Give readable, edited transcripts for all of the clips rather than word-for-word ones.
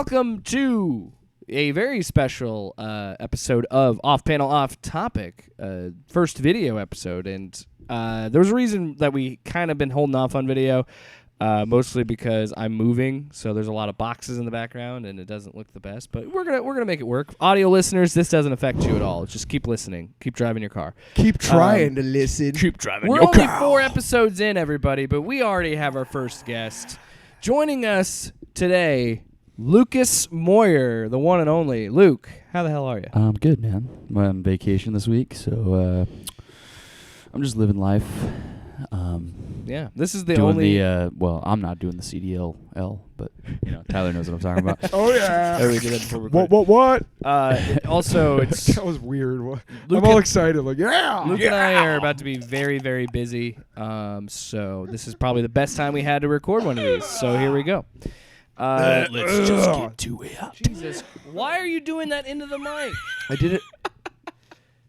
Welcome to a very special episode of Off Panel Off Topic, first video episode. And there was a reason that we kind of been holding off on video, mostly because I'm moving, so there's a lot of boxes in the background, and it doesn't look the best. But we're gonna make it work. Audio listeners, this doesn't affect you at all. Just keep listening. Keep driving your car. Keep trying to listen. Keep driving your car. We're only 4 episodes in, everybody, but we already have our first guest. Joining us today, Luke Moyer, the one and only. Luke, how the hell are you? I'm good, man. I'm on vacation this week, so I'm just living life. Yeah, this is the doing only... well, I'm not doing the CDLL, but, Tyler knows what I'm talking about. Oh, yeah. We did that before we What? Also, it's... That was weird. I'm all excited. Like, yeah! Luke and I are about to be very, very busy, so this is probably the best time we had to record one of these, so here we go. Let's just get to it. Jesus, why are you doing that into the mic? I did it.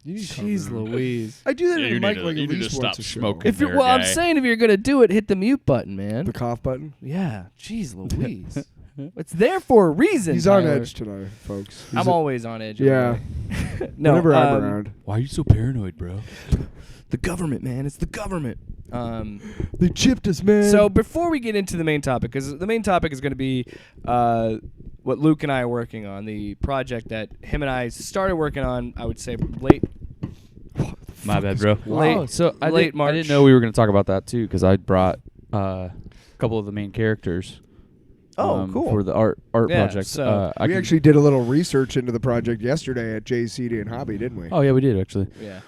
Jeez Louise. I do that Yeah, in the mic like you at need least to once stop a show. smoking. If you're, there, well, I'm guy. saying if you're going to do it, hit the mute button, man. The cough button. Yeah, jeez Louise. It's there for a reason, He's Tyler. on edge tonight, folks. I'm always on edge. Yeah. No, Whenever I'm around. Why are you so paranoid, bro? The government, man. It's the government. They chipped us, man. So before we get into the main topic, because the main topic is going to be what Luke and I are working on, the project that him and I started working on, I would say late My bad, bro. Late- so I late didn't March. know we were going to talk about that, too, because I brought a couple of the main characters. Oh, cool. For the art Yeah, project. so we actually did a little research into the project yesterday at JCD and Hobby, didn't we? Oh, yeah, we did, actually. Yeah.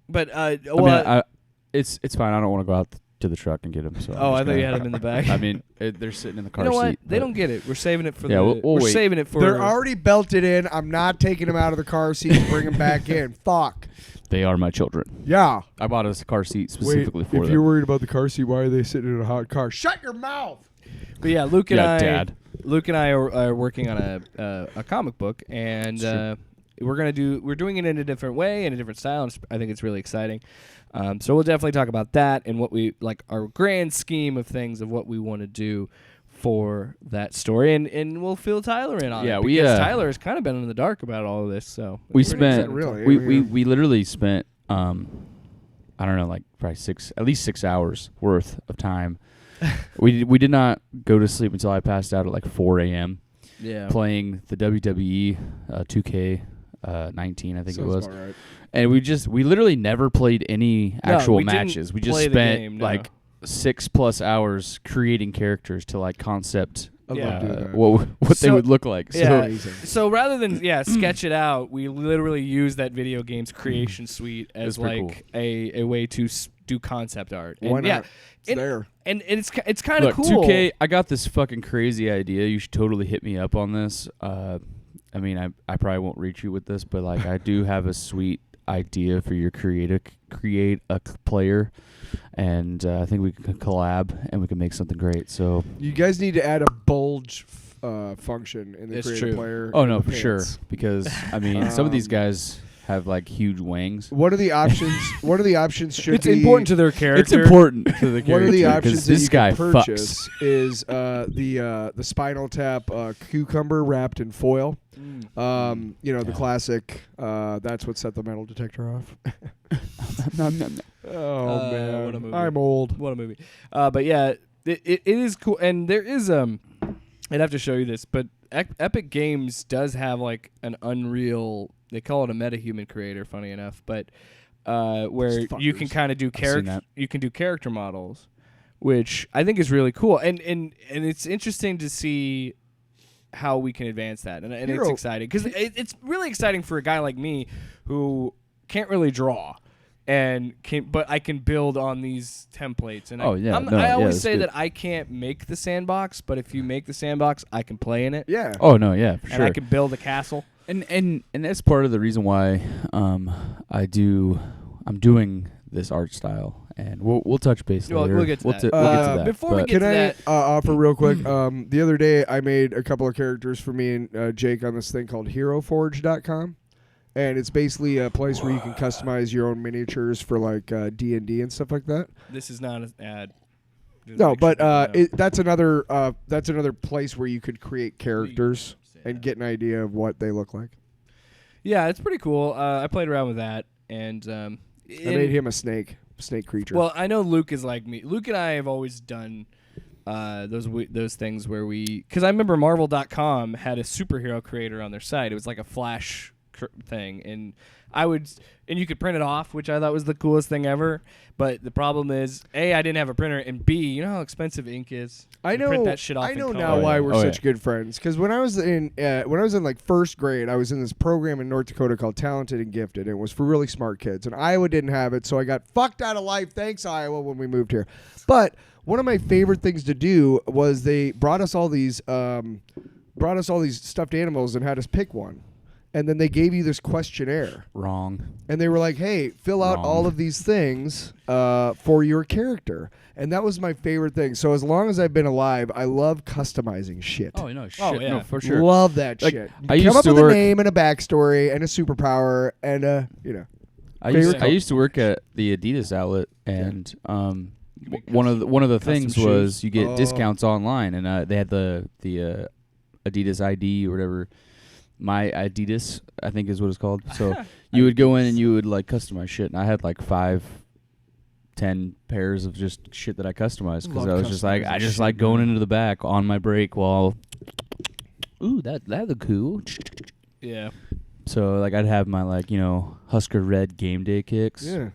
But, well, it's fine. I don't want to go out to the truck and get them. So I thought you had them in the bag. I mean, they're sitting in the car You know what? seat. They don't get it. We're saving it for Yeah, the. we'll we're wait. saving it for. They're already belted in. I'm not taking them out of the car seat and bring them back in. Fuck. They are my children. Yeah. I bought a car seat specifically for if them. you're worried about the car seat, why are they sitting in a hot car? Shut your mouth. But yeah, Luke and Yeah, I. Dad. Luke and I are working on a comic book, and we're doing it in a different way, in a different style. And I think it's really exciting. So we'll definitely talk about that and what we like, our grand scheme of things of what we want to do for that story, and we'll fill Tyler in on it. Because Tyler has kind of been in the dark about all of this. So we pretty spent excited. Really? we literally spent I don't know, like probably at least 6 hours worth of time. we did not go to sleep until I passed out at like 4 a.m. Yeah. playing the WWE 2K 19, I think it was. About right. And we literally never played any actual we didn't matches. We just play the spent game, no. like 6+ hours creating characters to like concept I love doing that. what they So- would look like. Yeah. So Amazing. So rather than sketch it out, we literally use that video game's creation suite as pretty like a way to do concept art. And Why not? yeah, It's there. and it's kind of look, cool. 2K, I got this fucking crazy idea. You should totally hit me up on this. I mean, I probably won't reach you with this, but like I do have a sweet idea for your create a player, and I think we can collab and we can make something great. So You guys need to add a bulge function in the It's creative true. player. oh no, in the for sure, pants. because I mean some of these guys have like huge wings. What are the options? What are the options? Should It's be important to their character. It's important to the character. One of the 'cause options that this you guy can fucks. purchase is the Spinal Tap cucumber wrapped in foil. The classic. That's what set the metal detector off. Oh man, what a movie. I'm old. What a movie. But yeah, it is cool, and there is I'd have to show you this, but Epic Games does have like an Unreal. They call it a metahuman creator, funny enough, but where you can kind of do character models, which I think is really cool, and it's interesting to see how we can advance that, and it's exciting because it's really exciting for a guy like me who can't really draw. But I can build on these templates, and I always say that I can't make the sandbox, but if you make the sandbox, I can play in it. Yeah. Oh no, yeah, for and sure. I can build a castle. And that's part of the reason why I'm doing this art style, and we'll touch base later. We'll get to that. We'll get to that. Before we but- get Can to I that, offer real quick? The other day, I made a couple of characters for me and Jake on this thing called HeroForge.com. And it's basically a place where you can customize your own miniatures for like D&D and stuff like that. this is not an ad. No, but that's another place where you could create characters and get an idea of what they look like. Yeah, it's pretty cool. I played around with that, and I made him a snake creature. Well, I know Luke is like me. Luke and I have always done those things where because I remember Marvel.com had a superhero creator on their site. It was like a Flash thing, and you could print it off, which I thought was the coolest thing ever. But the problem is, A, I didn't have a printer, and B, you know how expensive ink is. I know. Print that shit off. I know in now color. why we're such good friends. Because when I was in like first grade, I was in this program in North Dakota called Talented and Gifted. And it was for really smart kids, and Iowa didn't have it, so I got fucked out of life. Thanks, Iowa, when we moved here. But one of my favorite things to do was they brought us all these stuffed animals and had us pick one. And then they gave you this questionnaire. Wrong. And they were like, hey, fill out all of these things for your character. And that was my favorite thing. So as long as I've been alive, I love customizing shit. Oh, no, shit. Oh, yeah. No, for sure. Love that shit. I Come used up to with work, a name and a backstory and a superpower and I used to work at the Adidas outlet, and one of the things was you get discounts online, and they had the Adidas ID or whatever. My Adidas, I think is what it's called. So you would go in and you would like customize shit, and I had like 5-10 pairs of just shit that I customized because I was just like, I just like going into the back on my break while, ooh, that look cool. Yeah. So like I'd have my like Husker Red game day kicks. Yeah.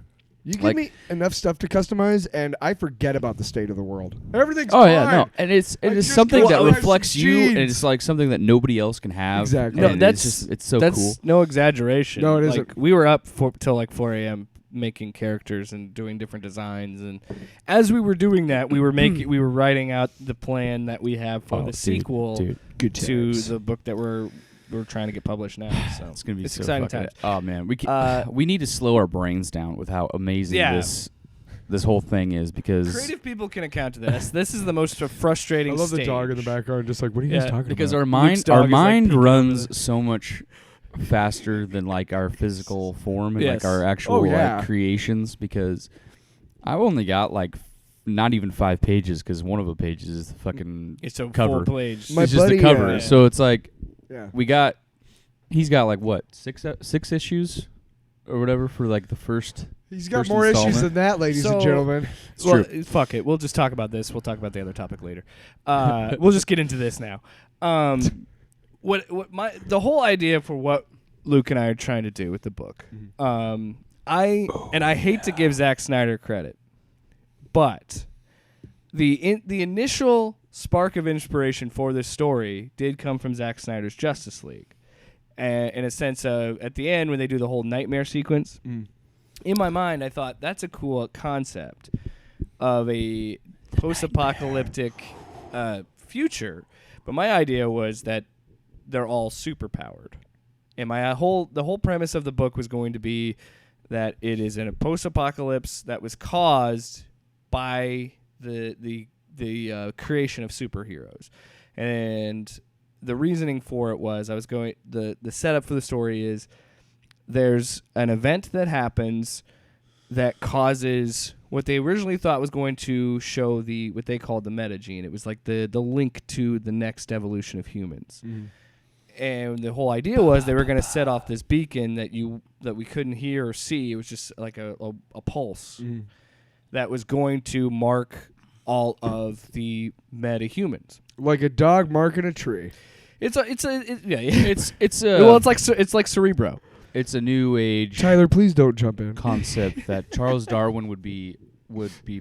You give me enough stuff to customize, and I forget about the state of the world. Everything's fine. Yeah, no, and it is something that reflects you, and it's like something that nobody else can have. Exactly. No, and that's so that's cool. no exaggeration. No, it like, isn't. We were up till like 4 a.m. making characters and doing different designs, and as we were doing that, we were writing out the plan that we have for the sequel to the book that we're trying to get published now. So it's gonna be so exciting fucking. times. Oh man, we need to slow our brains down with how amazing this whole thing is, because creative people can account to this. This is the most frustrating. I love the stage. dog in the background, just like, what are you guys talking because about? our mind runs so much faster than like our physical form and like our actual like creations, because I've only got like not even 5 pages, because one of the pages is the fucking it's a cover. full page. It's just the cover. So it's like he's got like what, 6 issues or whatever for like the first. He's got more issues than that, ladies and gentlemen. Well, fuck it. We'll just talk about this. We'll talk about the other topic later. We'll just get into this now. The whole idea for what Luke and I are trying to do with the book. I hate to give Zack Snyder credit, but the initial spark of inspiration for this story did come from Zack Snyder's Justice League. In a sense of, at the end when they do the whole nightmare sequence, in my mind I thought that's a cool concept of a post-apocalyptic future, but my idea was that they're all superpowered, and the whole premise of the book was going to be that it is in a post-apocalypse that was caused by the creation of superheroes. And the reasoning for it was the setup for the story is there's an event that happens that causes what they originally thought was going to show what they called the metagene. It was like the link to the next evolution of humans. And the whole idea was they were going to set off this beacon that we couldn't hear or see. It was just like a pulse that was going to mark all of the metahumans, like a dog marking a tree. It's like Cerebro. It's a new age Tyler, please don't jump in. concept that Charles Darwin would be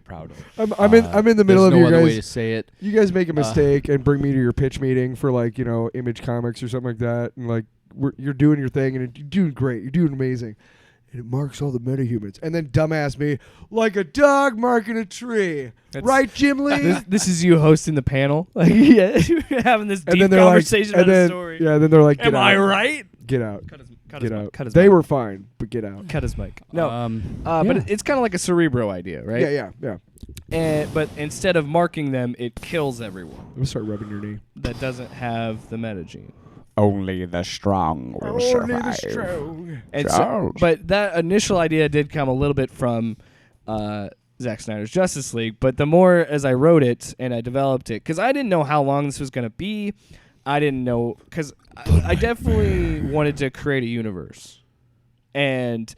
proud of. I'm in the middle of no you other guys. way to say it. You guys make a mistake and bring me to your pitch meeting for like Image Comics or something like that, and like you're doing your thing and you're doing great. You're doing amazing. And it marks all the metahumans. And then dumbass me, like a dog marking a tree. Right, Jim Lee? This is you hosting the panel. Like, you're having this deep conversation about a story. Yeah, then they're like, get Am out. I right? Get out. Cut his They mic. were fine, but get out. Cut his mic. No. But it's kind of like a Cerebro idea, right? Yeah. But instead of marking them, it kills everyone I'm going to start rubbing your knee. that doesn't have the metagene. Only the strong will strong. And but that initial idea did come a little bit from Zack Snyder's Justice League. But the more as I wrote it and I developed it, because I didn't know how long this was going to be. I didn't know, because I definitely wanted to create a universe. And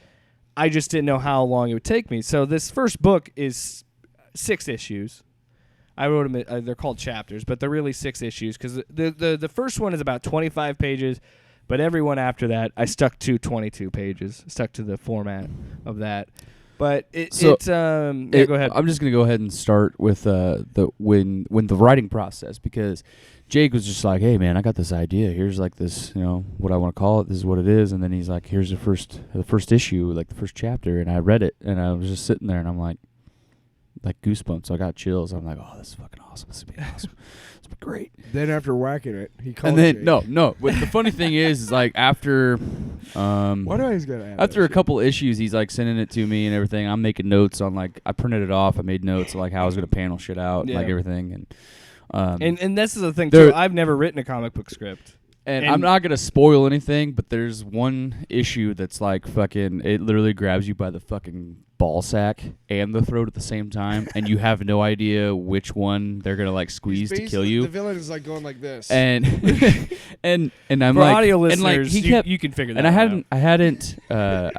I just didn't know how long it would take me. So this first book is 6 issues. I wrote them, they're called chapters, but they're really 6 issues, because the first one is about 25 pages, but every one after that, I stuck to 22 pages, stuck to the format of that. But go ahead. I'm just gonna go ahead and start with when the writing process, because Jake was just like, hey man, I got this idea. Here's like this, what I want to call it. This is what it is. And then he's like, here's the first issue, like the first chapter. And I read it, and I was just sitting there, and I'm like goosebumps. So I got chills. I'm like, oh, this is fucking awesome. This is gonna be awesome. It's gonna be great. Then after whacking it, he called. And then Jake. no. But the funny thing is like after, why do I always gotta have after that a couple issues, he's like sending it to me and everything. I'm making notes on I printed it off. I made notes of, like how I was gonna panel shit out, like everything, and this is the thing too. I've never written a comic book script. And I'm not gonna spoil anything, but there's one issue that's like fucking. It literally grabs you by the fucking ball sack and the throat at the same time, and you have no idea which one they're gonna like squeeze to kill you. The villain is like going like this. And and I'm for like, audio and listeners, like he kept, you can figure that. And I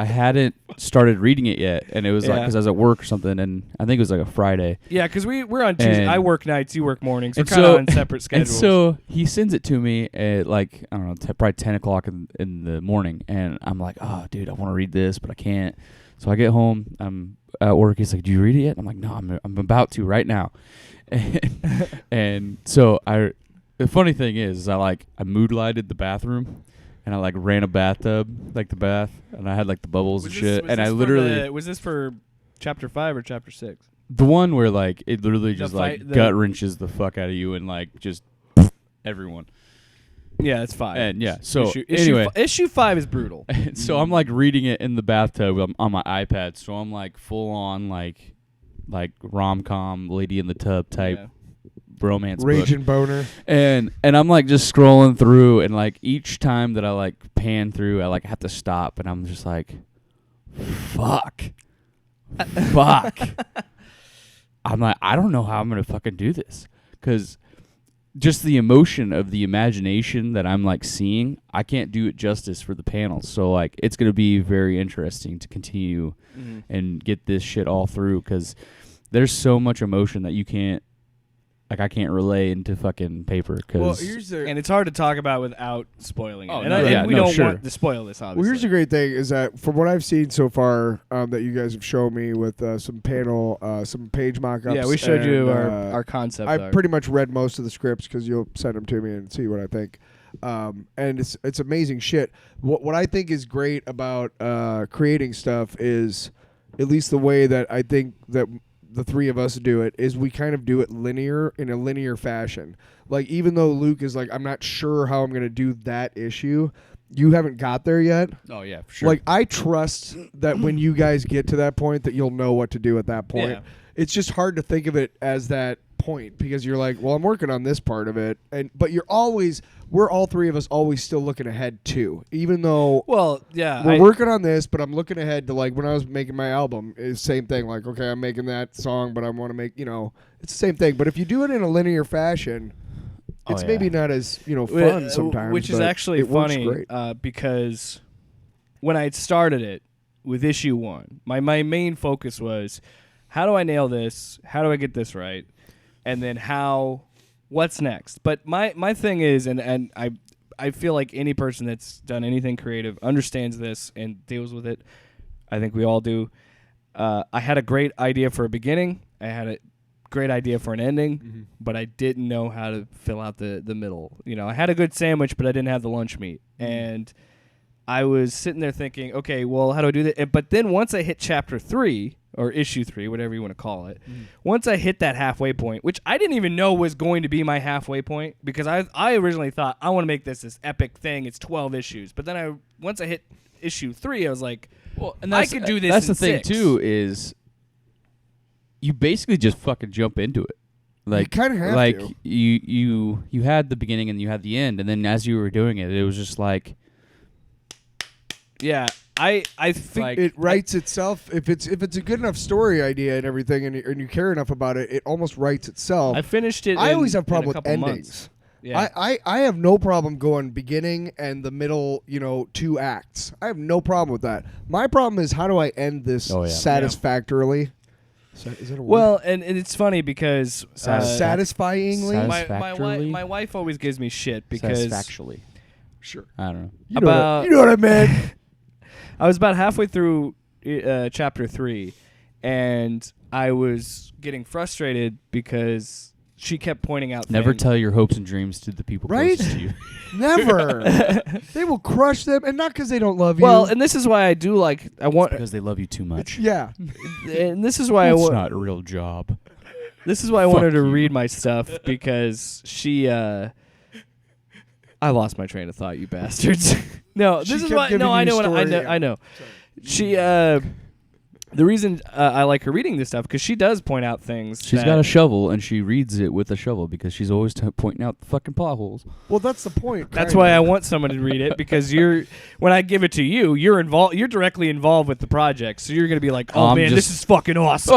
hadn't started reading it yet, and it was like because I was at work or something, and I think it was like a Friday. Yeah, because we're on Tuesday. I work nights, you work mornings. We're kind of on separate schedules. And so he sends it to me at like I don't know, probably 10 o'clock in the morning, and I'm like, oh dude, I want to read this, but I can't. So I get home, I'm at work. He's like, do you read it yet? I'm like, no, I'm about to right now. And so the funny thing is I mood lighted the bathroom, and I like ran a bathtub, like the bath, and I had like the bubbles and shit. And I literally was this for chapter 5 or chapter 6? The one where like it literally just gut wrenches the fuck out of you and like just everyone. Yeah, it's 5. And yeah, so anyway, issue 5 is brutal. So I'm like reading it in the bathtub on my iPad. So I'm like full on like rom-com, Lady in the Tub type romance Raging book. Boner. And I'm like just scrolling through, and like each time that I like pan through, I like have to stop, and I'm just like, fuck. I'm like, I don't know how I'm gonna fucking do this, because just the emotion of the imagination that I'm like seeing, I can't do it justice for the panels. So like it's going to be very interesting to continue and get this shit all through, because there's so much emotion that you can't, like I can't relay into fucking paper. And it's hard to talk about without spoiling it. Oh, and we don't want to spoil this, obviously. Well, here's the great thing is that from what I've seen so far that you guys have shown me with some panel, some page mock-ups. Yeah, we showed you our concept. I've pretty much read most of the scripts because you'll send them to me and see what I think. And it's amazing shit. What I think is great about creating stuff is, at least the way that I think that the three of us do it, is we kind of do it in a linear fashion. Like, even though Luke is like, I'm not sure how I'm going to do that issue, you haven't got there yet. Oh, yeah, for sure. Like, I trust that when you guys get to that point that you'll know what to do at that point. Yeah. It's just hard to think of it as that point, because you're like, well, I'm working on this part of it, but we're all three of us always still looking ahead too, even though we're working on this, but I'm looking ahead to, like, when I was making my album, it's the same thing. Like, okay, I'm making that song, but I want to make, it's the same thing. But if you do it in a linear fashion, it's maybe not as fun sometimes, which is actually funny because when I started it with issue 1, my main focus was, how do I nail this? How do I get this right? And then what's next? But my thing is, and I feel like any person that's done anything creative understands this and deals with it. I think we all do. I had a great idea for a beginning. I had a great idea for an ending, but I didn't know how to fill out the middle. I had a good sandwich, but I didn't have the lunch meat. And I was sitting there thinking, okay, well, how do I do that? But then once I hit chapter 3, or issue 3, whatever you want to call it, once I hit that halfway point, which I didn't even know was going to be my halfway point, because I originally thought, I want to make this epic thing. It's 12 issues. But then once I hit issue 3, I was like, well, and I could do this. That's in the thing 6. too, is you basically just fucking jump into it. Like, you kind of have like to. You had the beginning and you had the end, and then as you were doing it, it was just like, yeah. I think Like, It writes itself. If it's a good enough story idea and everything, and you care enough about it, it almost writes itself. I finished it. I always have in a problem with couple endings. months. Yeah. I have no problem going beginning and the middle, 2 acts. I have no problem with that. My problem is how do I end this satisfactorily? Is that a word? Well, and it's funny because satisfyingly. my wife always gives me shit because Satisfactually. Sure. I don't know. You know what I meant. I was about halfway through chapter 3, and I was getting frustrated because she kept pointing out Never things. tell your hopes and dreams to the people Right? closest to you. Never. They will crush them, and not because they don't love you. Well, and this is why I do like I want, Because they love you too much. yeah. and this is why I It's want. not a real job. This is why I want her Fuck to you. read my stuff because she. I lost my train of thought, you bastards. No, She this is kept why. giving No, I you know. I know. story. I know. She. The reason I like her reading this stuff because she does point out things. She's got a shovel, and she reads it with a shovel because she's always pointing out the fucking potholes. Well, that's the point. That's kinda. why I want someone to read it because when I give it to you, you're involved. You're directly involved with the project, so you're gonna be like, "Oh man, this is fucking awesome."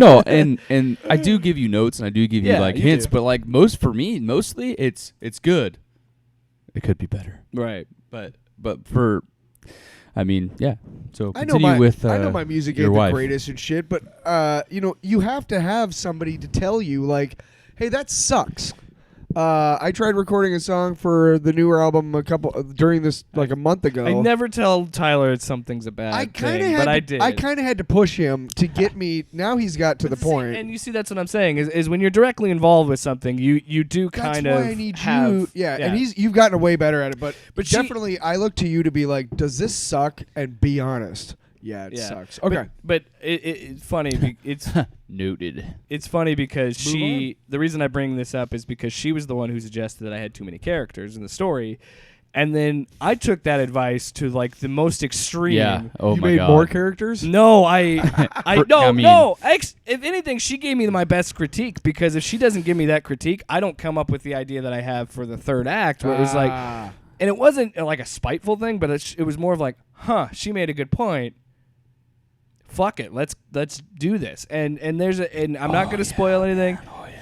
Oh, and I do give you notes, and I do give you Yeah, like you hints, do. but like mostly it's good. It could be better, Right. but for, I mean, yeah. So I know continue with I know my music your ain't wife. the greatest and shit, but you have to have somebody to tell you like, hey, that sucks. I tried recording a song for the newer album during this like a month ago. I never tell Tyler something's a bad thing, but I did. I kind of had to push him to get me. Now he's got to the But see, point. and you see, that's what I'm saying is when you're directly involved with something, you do That's kind why of I need have, you. Yeah, and you've gotten way better at it, but she- definitely I look to you to be like, does this suck? And be honest. Yeah, it sucks. Okay. but it's funny. It's Noted. it's funny because Move the reason I bring this up is because she was the one who suggested that I had too many characters in the story, and then I took that advice to like the most extreme. Yeah. Oh you my made god. more characters? No, I I mean- no. If anything, she gave me my best critique because if she doesn't give me that critique, I don't come up with the idea that I have for the third act. Where it was like, Ah. and it wasn't like a spiteful thing, but it was more of like, she made a good point. Fuck it, let's do this. And I'm not going to spoil anything,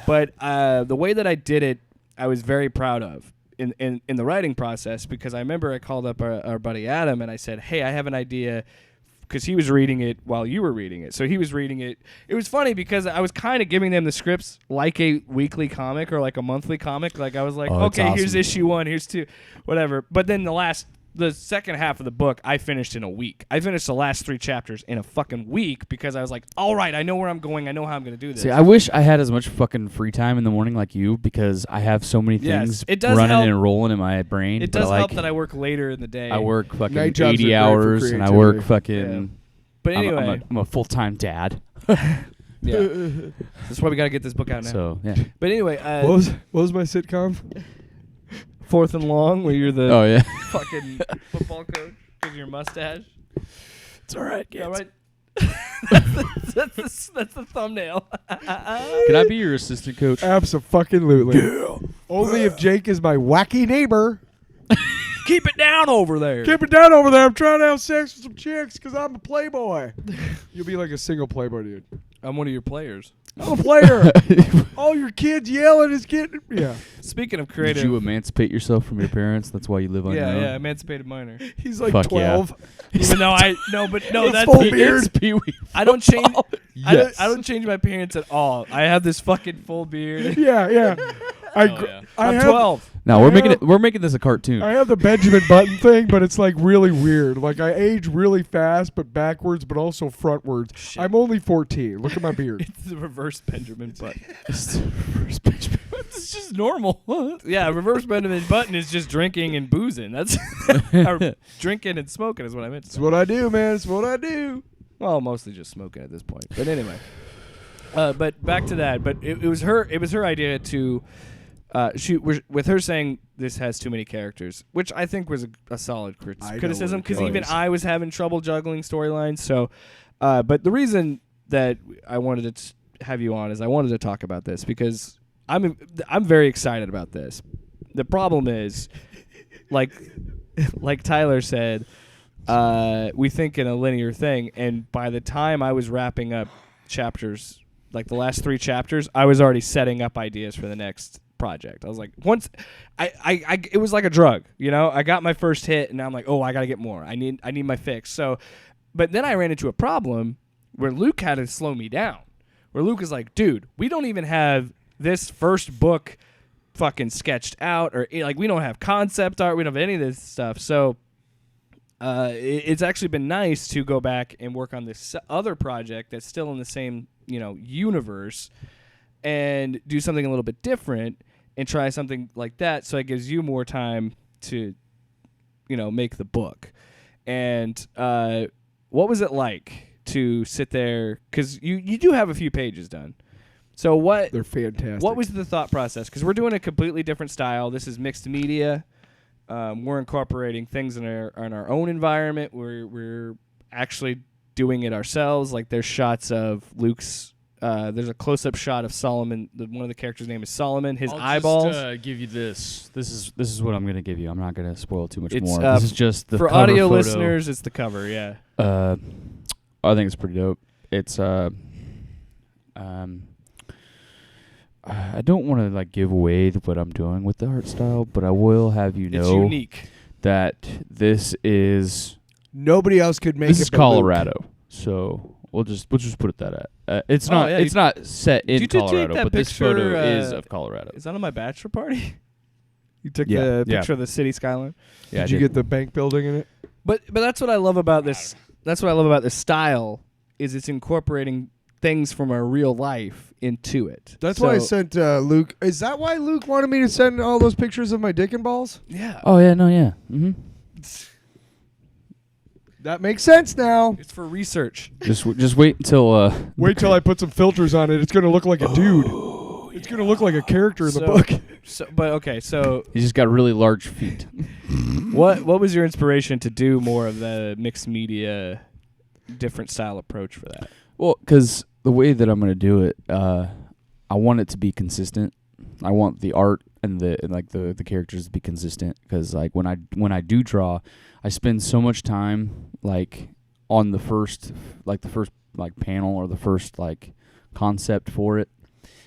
but the way that I did it, I was very proud of in the writing process because I remember I called up our buddy Adam and I said, hey, I have an idea. Because he was reading it while you were reading it. So he was reading it. It was funny because I was kind of giving them the scripts like a weekly comic or like a monthly comic. Like I was like, Oh, that's okay, here's awesome. issue 1, here's 2, whatever. But then the second half of the book, I finished in a week. I finished the last 3 chapters in a fucking week because I was like, all right, I know where I'm going. I know how I'm going to do this. See, I wish I had as much fucking free time in the morning like you because I have so many Yes, things it does running help. and rolling in my brain. It but does like, help that I work later in the day. I work fucking Night jobs are 80 great for hours and I work creativity. fucking. But I'm a- anyway, I'm a full-time dad. yeah. That's why we got to get this book out now. So yeah. But anyway, What was my sitcom? 4th and Long, where you're the Oh yeah. fucking football coach because of your mustache. It's all right. Yeah, right. that's the thumbnail. Can I be your assistant coach? Absolutely. Yeah. Only if Jake is my wacky neighbor. Keep it down over there. Keep it down over there. I'm trying to have sex with some chicks because I'm a playboy. You'll be like a single playboy dude. I'm one of your players. I'm a player. All your kids yelling is getting. Yeah. Speaking of Did creative, you emancipate yourself from your parents? That's why you live on your own. yeah, emancipated minor. He's like Fuck yeah. 12. Even though that's full beard. It's Pee-wee. I don't change. Yes. I don't change my appearance at all. I have this fucking full beard. Yeah, yeah. yeah. I'm have, 12. No, I we're making this a cartoon. I have the Benjamin Button thing, but it's like really weird. Like I age really fast, but backwards, but also frontwards. Shit. I'm only 14. Look at my beard. It's the reverse Benjamin Button. It's just normal. Yeah, reverse Benjamin Button is just drinking and boozing. That's or drinking and smoking is what I meant to It's say. what I do, man. It's what I do. Well, mostly just smoking at this point. But anyway, but back to that. But it was her. It was her idea to. With her saying this has too many characters, which I think was a solid I know criticism what it because even is. I was having trouble juggling storylines. So, but the reason that I wanted to have you on is I wanted to talk about this because I'm very excited about this. The problem is, like Tyler said, we think in a linear thing, and by the time I was wrapping up chapters, like the last 3 chapters, I was already setting up ideas for the next project. I was like, once I it was like a drug, you know. I got my first hit, and now I'm like, oh, I gotta get more. I need my fix. So, but then I ran into a problem where Luke had to slow me down. Where Luke is like, dude, we don't even have this first book fucking sketched out, or like we don't have concept art, we don't have any of this stuff. So it's actually been nice to go back and work on this other project that's still in the same, you know, universe, and do something a little bit different and try something like that, so it gives you more time to, you know, make the book. And what was it like to sit there, because you do have a few pages done? So they're fantastic. What was the thought process? Because we're doing a completely different style. This is mixed media. We're incorporating things in our own environment. We're actually doing it ourselves. Like there's shots of Luke's. There's a close-up shot of Solomon. One of the characters' name is Solomon. His eyeballs. I'll just give you this. This is what I'm gonna give you. I'm not gonna spoil too much more. This is just the for cover audio photo. listeners. It's the cover. Yeah. I think it's pretty dope. It's I don't want to like give away what I'm doing with the art style, but I will have you know it's unique. That this is nobody else could make this it. This is Colorado, so we'll just put it that at. It's not it's not set in Colorado, but this photo is of Colorado. Is that on my bachelor party? You took the picture of the city skyline. Yeah, did you get the bank building in it? But that's what I love about this. That's what I love about this style, is it's incorporating things from our real life into it. That's why I sent Luke. Is that why Luke wanted me to send all those pictures of my dick and balls? Yeah. Oh yeah, no, yeah. Mm-hmm. That makes sense now. It's for research. Just wait until wait till I put some filters on it. It's gonna look like a dude. It's gonna look like a character in the book. So he's just got really large feet. What was your inspiration to do more of the mixed media, different style approach for that? Well, because the way that I'm going to do it, I want it to be consistent. I want the art and the characters to be consistent. Because like when I do draw, I spend so much time like on the first panel or the first like concept for it,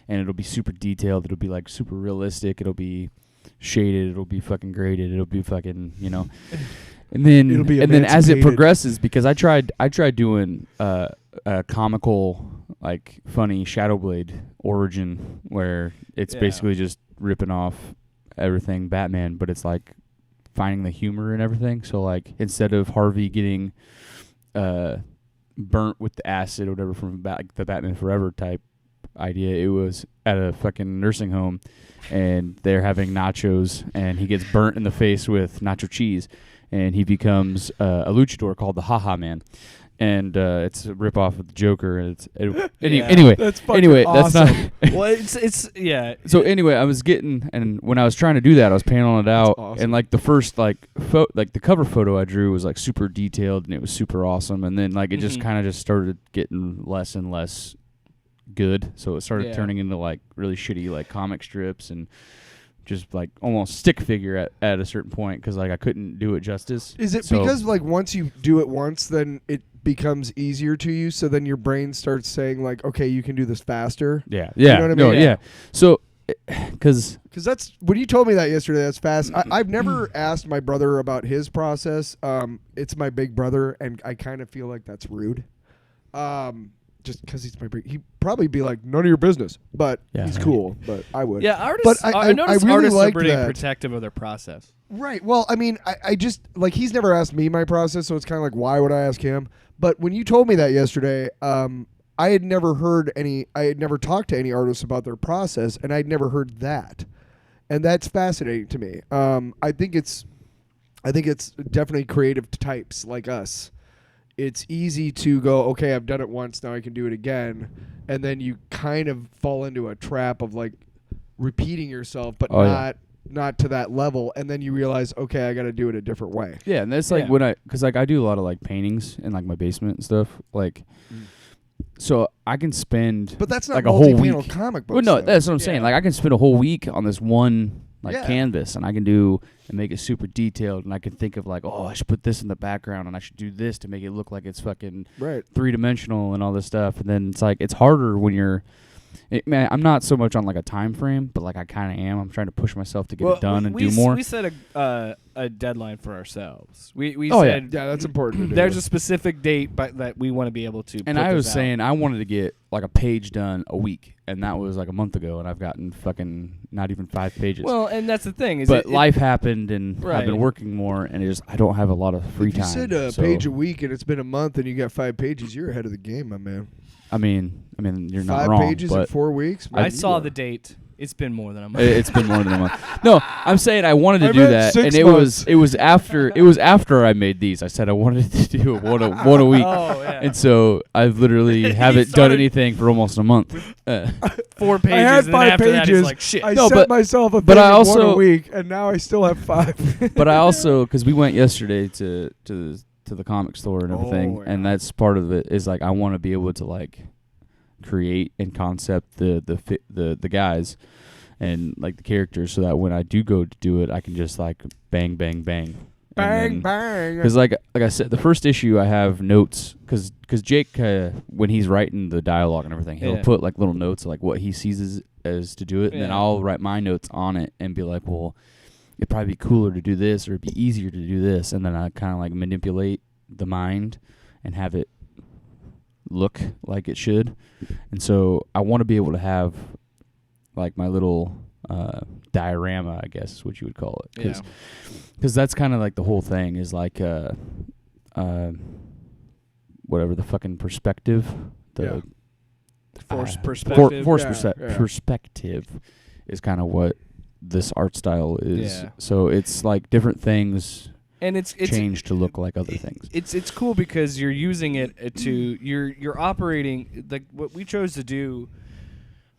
and it'll be super detailed. It'll be like super realistic. It'll be shaded. It'll be fucking graded. It'll be fucking, you know. And then as it progresses, because I tried doing a comical, like funny Shadowblade origin where it's basically just ripping off everything Batman, but it's like finding the humor and everything. So like instead of Harvey getting burnt with the acid or whatever from the Batman Forever type idea, it was at a fucking nursing home and they're having nachos and he gets burnt in the face with nacho cheese. And he becomes a luchador called the Ha Man, and it's a ripoff of the Joker. And anyway, that's awesome. That's not. Well, it's yeah. So anyway, I was and when I was trying to do that, I was paneling it out, awesome. and like the first like the cover photo I drew was like super detailed and it was super awesome, and then like it just kind of just started getting less and less good, so it started turning into like really shitty like comic strips and just like almost stick figure at a certain point, because like I couldn't do it justice. Is it because like once you do it once, then it becomes easier to you, so then your brain starts saying like, okay, you can do this faster? Yeah. You know what I mean? No, yeah. So because that's when you told me that yesterday, that's fast. I've never asked my brother about his process. It's my big brother, and I kind of feel like that's rude. Just because he's my big, he'd probably be like, none of your business, but he's cool. But I would. Yeah, artists. But I noticed really artists are liked pretty that. protective of their process. Right. Well, I mean, I just like, he's never asked me my process, so it's kind of like, why would I ask him? But when you told me that yesterday, I had never talked to any artists about their process, and I'd never heard that, and that's fascinating to me. I think it's definitely creative types like us. It's easy to go, okay, I've done it once, now I can do it again, and then you kind of fall into a trap of like repeating yourself, but not to that level, and then you realize, okay, I got to do it a different way. Yeah, and that's like when because like I do a lot of like paintings in like my basement and stuff, like. So I can spend, but that's not like a whole multi-panel week. comic book. Well, no, that's what I'm saying. Like I can spend a whole week on this one canvas, and I can do and make it super detailed, and I can think of like, oh, I should put this in the background, and I should do this to make it look like it's fucking 3-dimensional and all this stuff. And then it's like it's harder when you're. Man, I'm not so much on like a time frame, but like I kind of am. I'm trying to push myself to get it done and do more. We set a deadline for ourselves. We said that's important to do. There's a specific date that we want to be able to. And I was saying I wanted to get like a page done a week, and that was like a month ago, and I've gotten fucking not even 5 pages. Well, and that's the thing is, but life happened, and I've been working more, and I don't have a lot of free time. You said a page a week, and it's been a month, and you got 5 pages. You're ahead of the game, my man. I mean, you're not wrong. 5 pages in 4 weeks. I saw the date. It's been more than a month. It's been more than a month. No, I'm saying I wanted to do that, and 6 months. it was after I made these. I said I wanted to do one a week, and so I've literally haven't done anything for almost a month. 4 pages. I had and 5 after pages. that, it's like shit. I set myself a thing of one a week, and now I still have 5. But I also, because we went yesterday to the comic store and everything, and that's part of it. Is like I want to be able to like create and concept the guys and like the characters, so that when I do go to do it, I can just like bang bang bang bang. Because like I said, the first issue I have notes because Jake when he's writing the dialogue and everything, he'll put like little notes of, like what he sees as to do it, and then I'll write my notes on it and be like, well, it'd probably be cooler to do this, or it'd be easier to do this, and then I kind of like manipulate the mind and have it look like it should. And so I want to be able to have like my little diorama, I guess is what you would call it, because that's kind of like the whole thing is like whatever the fucking perspective, the force perspective, perspective is kind of what this art style is. Yeah. So it's like different things. And it's changed to look like other things. It's cool because you're using it to you're operating like what we chose to do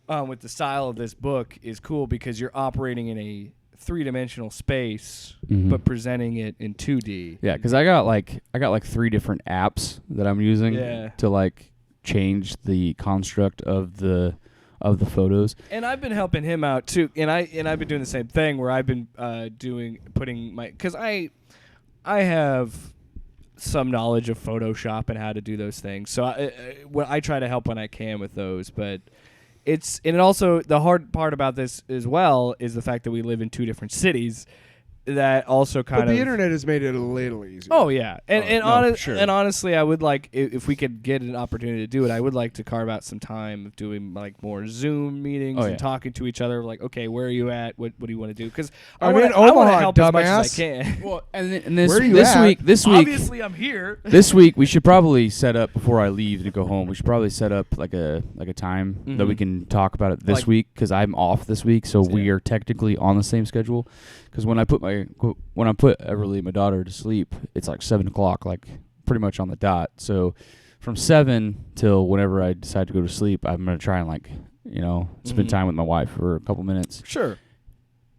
with the style of this book is cool because you're operating in a 3-dimensional space but presenting it in 2D. Yeah, because I got like 3 different apps that I'm using to like change the construct of the photos. And I've been helping him out too. And I've been doing the same thing where I've been because I have some knowledge of Photoshop and how to do those things. So I try to help when I can with those. But and also the hard part about this as well is the fact that we live in 2 different cities. That also kind of the internet has made it a little easier. Oh yeah, and honestly, I would like if we could get an opportunity to do it. I would like to carve out some time of doing like more Zoom meetings and talking to each other. Like, okay, where are you at? What do you want to do? Because I want to help dumbass. as much as I can. Well, and this week, obviously, I'm here. This week we should probably set up before I leave to go home. We should probably set up like a time that we can talk about it this week because I'm off this week, so we are technically on the same schedule. Because when I put Everly, my daughter, to sleep, it's like 7 o'clock, like pretty much on the dot. So from 7 till whenever I decide to go to sleep, I'm gonna try and like spend time with my wife for a couple minutes. Sure.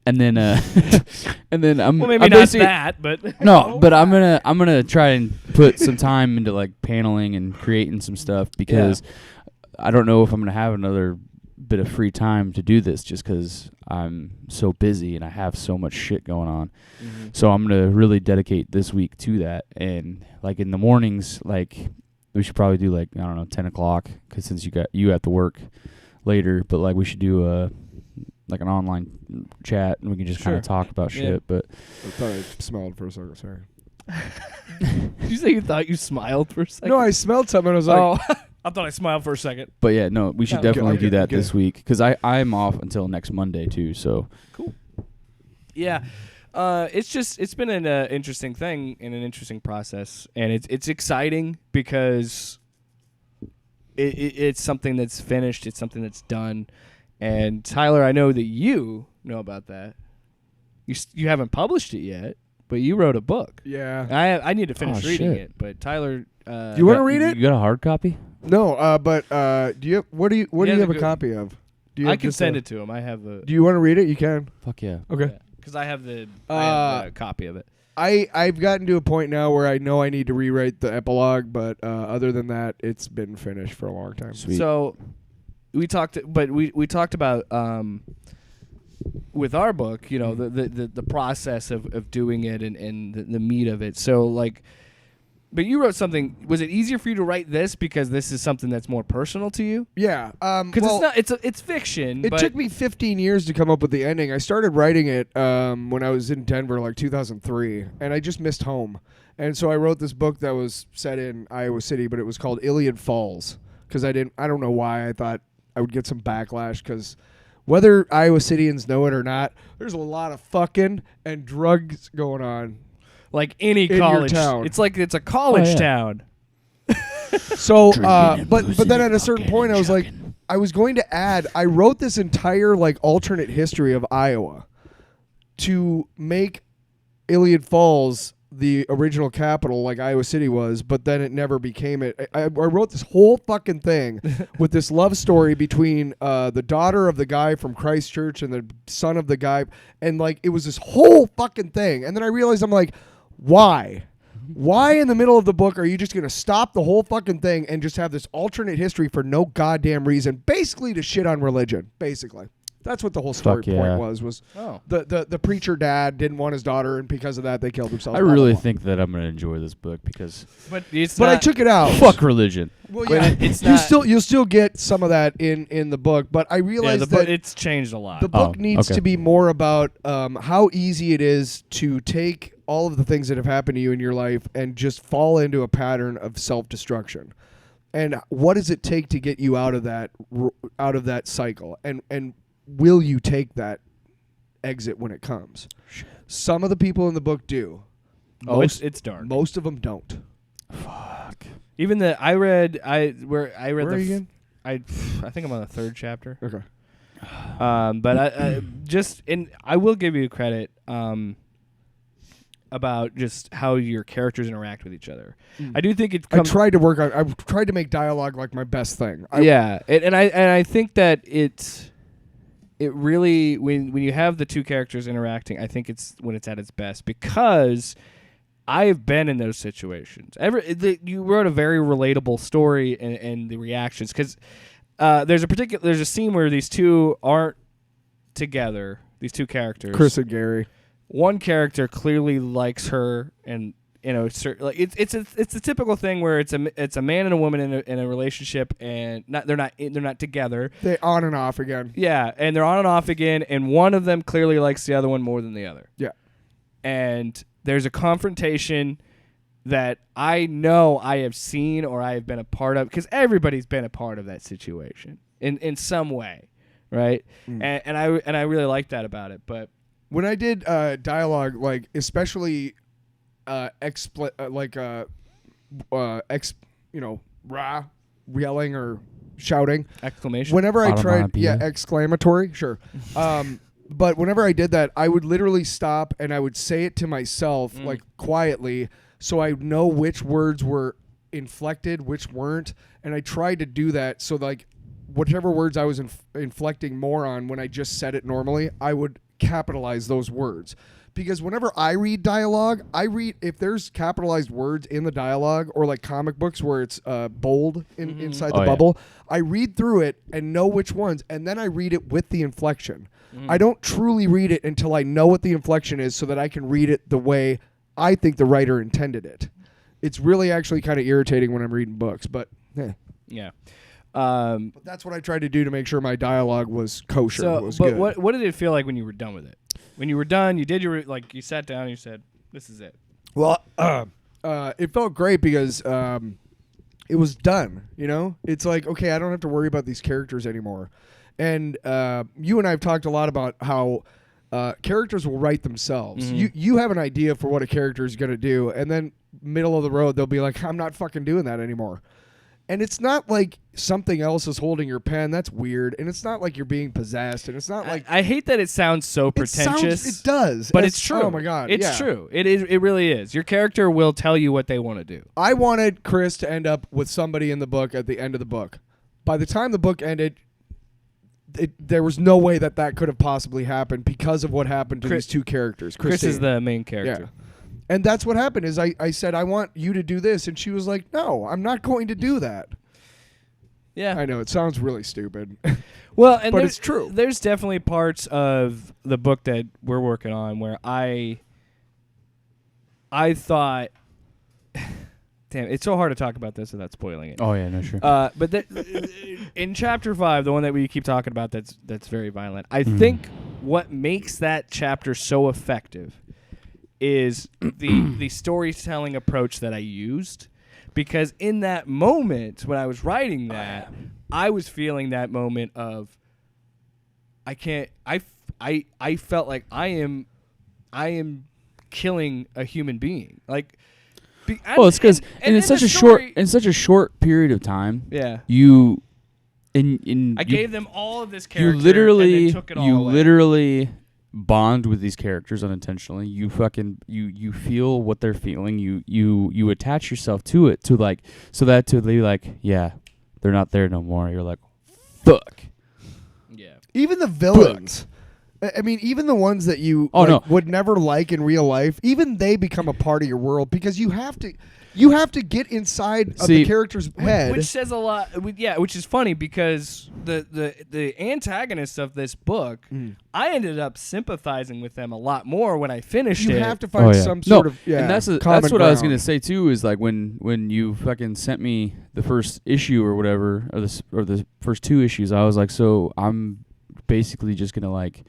And then I'm maybe I'm not that, but no, but I'm gonna try and put some time into like paneling and creating some stuff because I don't know if I'm gonna have another bit of free time to do this just because I'm so busy and I have so much shit going on. So I'm gonna really dedicate this week to that. And like in the mornings, like we should probably do like 10 o'clock because since you have to work later, but like we should do like an online chat and we can just kind of talk about shit. But I thought I smelled for a second. Sorry. Did you say you thought you smiled for a second? No, I smelled something. I was like, I thought I smiled for a second. But yeah, no, we should definitely do that this week because I'm off until next Monday too. So cool. Yeah, it's been an interesting thing and an interesting process, and it's exciting because it's something that's finished. It's something that's done. And Tyler, I know that you know about that. You haven't published it yet, but you wrote a book. Yeah. I need to finish reading it, but Tyler. Do you want to read it? You got a hard copy? No, but do you? What do you have a copy of? I can send it to him. I have a. Do you want to read it? You can. Fuck yeah. Okay. Because I have the copy of it. I've gotten to a point now where I know I need to rewrite the epilogue, but other than that, it's been finished for a long time. Sweet. So we talked about with our book, you know, the process of doing it and the meat of it. So like, but you wrote something. Was it easier for you to write this because this is something that's more personal to you? Yeah. Because it's fiction. It took me 15 years to come up with the ending. I started writing it when I was in Denver, like 2003, and I just missed home. And so I wrote this book that was set in Iowa City, but it was called Iliad Falls because I don't know why I thought I would get some backlash because whether Iowa Cityans know it or not, there's a lot of fucking and drugs going on. Like any in college your town. It's like it's a college town. So, but then at a certain point, I was like, I was going to add. I wrote this entire like alternate history of Iowa to make Iliad Falls the original capital, like Iowa City was, but then it never became it. I wrote this whole fucking thing with this love story between the daughter of the guy from Christchurch and the son of the guy, and like it was this whole fucking thing. And then I realized I'm like, why? Why in the middle of the book are you just going to stop the whole fucking thing and just have this alternate history for no goddamn reason? Basically to shit on religion, basically. That's what the whole story point was the preacher dad didn't want his daughter, and because of that they killed themselves. I really think that I'm going to enjoy this book because But I took it out. fuck religion. Well, yeah, you'll still get some of that in the book, but I realized that it's changed a lot. the book needs to be more about how easy it is to take all of the things that have happened to you in your life and just fall into a pattern of self-destruction. And what does it take to get you out of that cycle? And will you take that exit when it comes? Some of the people in the book do. It's dark. Most of them don't. Fuck. Even I read Where are you again? I think I'm on the third chapter. Okay. But I will give you credit about just how your characters interact with each other. I do think I tried to make dialogue like my best thing. And I think that it really when you have the two characters interacting, I think it's when it's at its best because I've been in those situations. You wrote a very relatable story and the reactions because there's a scene where these two aren't together. These two characters, Chris and Gary. One character clearly likes her, and you know, it's a typical thing where it's a man and a woman in a relationship, and they're not together. They on and off again. Yeah, and they're on and off again, and one of them clearly likes the other one more than the other. Yeah, and there's a confrontation that I know I have seen or I have been a part of because everybody's been a part of that situation in some way, right? And I really like that about it, but. When I did dialogue, like especially yelling or shouting, exclamation. Whenever I tried, exclamatory, sure. But whenever I did that, I would literally stop and I would say it to myself like quietly, so I know which words were inflected, which weren't, and I tried to do that so like whichever words I was inflecting more on when I just said it normally, I would capitalize those words, because whenever I read dialogue, if there's capitalized words in the dialogue or like comic books where it's bold inside the bubble, I read through it and know which ones, and then I read it with the inflection. I don't truly read it until I know what the inflection is so that I can read it the way I think the writer intended it. It's really actually kind of irritating when I'm reading books, but yeah. But that's what I tried to do to make sure my dialogue was kosher. But what did it feel like when you were done with it? When you were done, you did you sat down and you said, "This is it." Well, it felt great because it was done. You know, it's like, okay, I don't have to worry about these characters anymore. And you and I have talked a lot about how characters will write themselves. You have an idea for what a character is going to do, and then middle of the road they'll be like, "I'm not fucking doing that anymore." And it's not like something else is holding your pen. That's weird. And it's not like you're being possessed. And it's not like... I hate that it sounds so pretentious. It does. But it's true. Oh, my God. It's true. It is. It really is. Your character will tell you what they want to do. I wanted Chris to end up with somebody in the book at the end of the book. By the time the book ended, there was no way that could have possibly happened because of what happened to these two characters. Chris is the main character. Yeah. And that's what happened is I said, I want you to do this. And she was like, no, I'm not going to do that. Yeah. I know it sounds really stupid. Well, and But it's true. There's definitely parts of the book that we're working on where I thought, damn, it's so hard to talk about this without spoiling it. Oh yeah, no sure. But in chapter 5, the one that we keep talking about, that's very violent. I think what makes that chapter so effective is the storytelling approach that I used, because in that moment when I was writing that, I was feeling that moment of I felt like I am killing a human being. Like, Well, it's because in such a short period of time, yeah, you gave them all of this character. You literally and then took it all away. literally bond with these characters unintentionally. You you feel what they're feeling. You attach yourself to it to be like, yeah, they're not there no more. You're like, fuck. Yeah. Even the villains. I mean, even the ones that you would never like in real life, even they become a part of your world because you have to get inside of the character's head. Which says a lot. Yeah, which is funny because the antagonists of this book, I ended up sympathizing with them a lot more when I finished it. You have to find some sort of and that's what I was gonna say too. Is like when you fucking sent me the first issue or whatever, or the first 2 issues, I was like, so I'm basically just gonna like